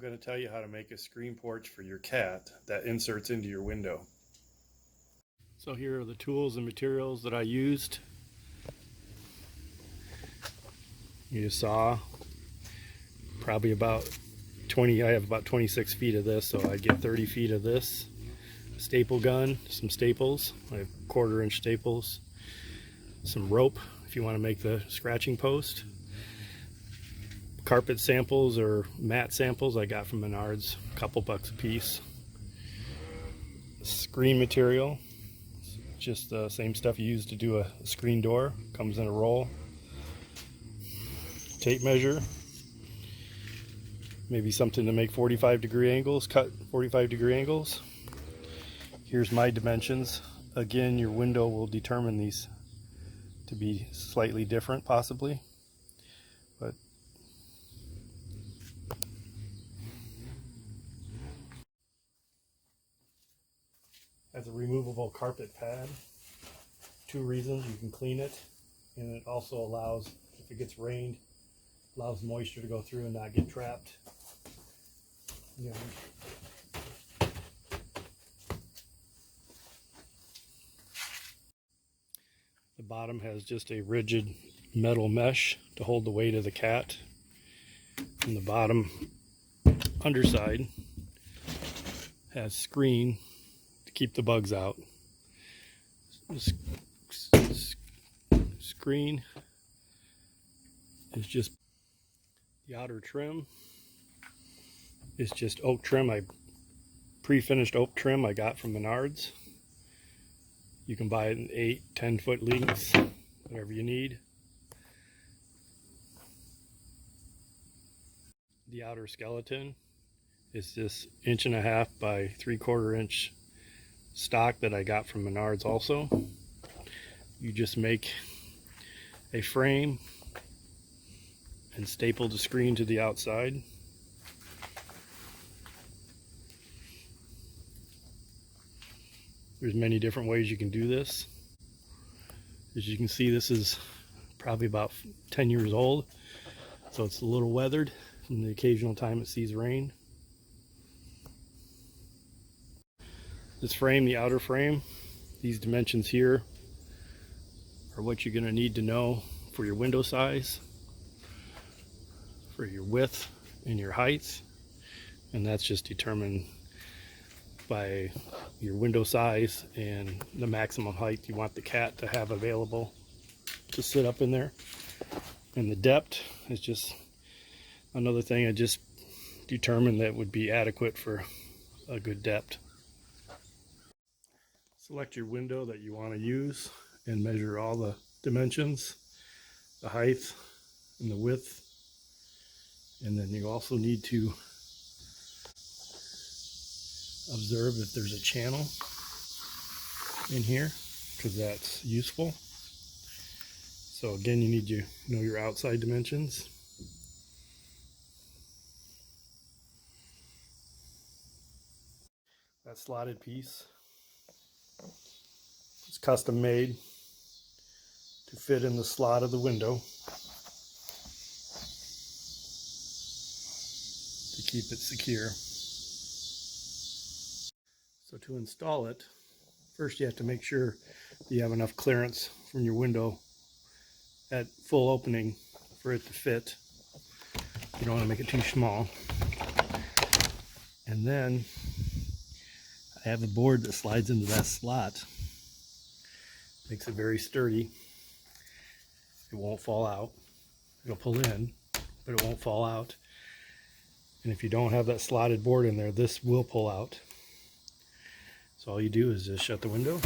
going to tell you how to make a screen porch for your cat that inserts into your window. So here are the tools and materials that I used. You saw probably about 20, I have about 26 feet of this, so I get 30 feet of this. Staple gun, some staples, I have 1/4 inch staples, some rope if you want to make the scratching post, carpet samples or mat samples I got from Menards, a couple bucks a piece. Screen material, just the same stuff you use to do a screen door, comes in a roll. Tape measure, maybe something to make 45-degree angles, cut 45-degree angles. Here's my dimensions. Again, your window will determine these to be slightly different possibly, but as a removable carpet pad, 2 reasons: you can clean it, and it also allows, if it gets rained, allows moisture to go through and not get trapped. You know, the bottom has just a rigid metal mesh to hold the weight of the cat, and the bottom underside has screen to keep the bugs out. This screen is just, the outer trim is just oak trim. I pre-finished oak trim I got from Menards. You can buy it in 8-10 foot lengths, whatever you need. The outer skeleton is this 1.5 by 3/4 inch stock that I got from Menards also. You just make a frame and staple the screen to the outside. There's many different ways you can do this. As you can see, this is probably about 10 years old, so it's a little weathered from the occasional time it sees rain. This frame, the outer frame, these dimensions here are what you're going to need to know for your window size, for your width and your height, and that's just determined by your window size and the maximum height you want the cat to have available to sit up in there. And the depth is just another thing I just determined that would be adequate for a good depth. Select your window that you want to use and measure all the dimensions, the height and the width. And then you also need to observe if there's a channel in here, because that's useful. So again, you need to know your outside dimensions. That slotted piece is custom made to fit in the slot of the window to keep it secure. So to install it, first you have to make sure that you have enough clearance from your window at full opening for it to fit. You don't want to make it too small. And then I have a board that slides into that slot. Makes it very sturdy. It won't fall out. It'll pull in, but it won't fall out. And if you don't have that slotted board in there, this will pull out. So all you do is just shut the window.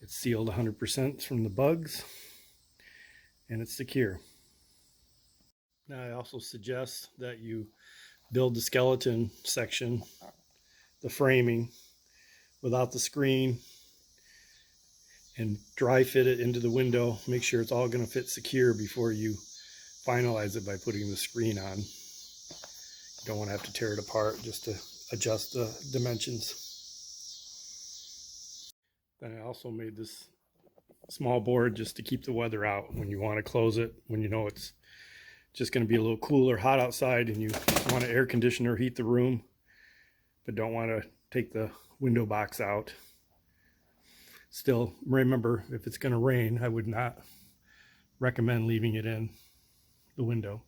It's sealed 100% from the bugs, and it's secure. Now I also suggest that you build the skeleton section, the framing, without the screen, and dry fit it into the window. Make sure it's all going to fit secure before you finalize it by putting the screen on. You don't want to have to tear it apart just to adjust the dimensions. Then I also made this small board just to keep the weather out when you want to close it, when you know it's just going to be a little cool or hot outside and you want to air condition or heat the room, but don't want to take the window box out. Still, remember, if it's going to rain, I would not recommend leaving it in the window.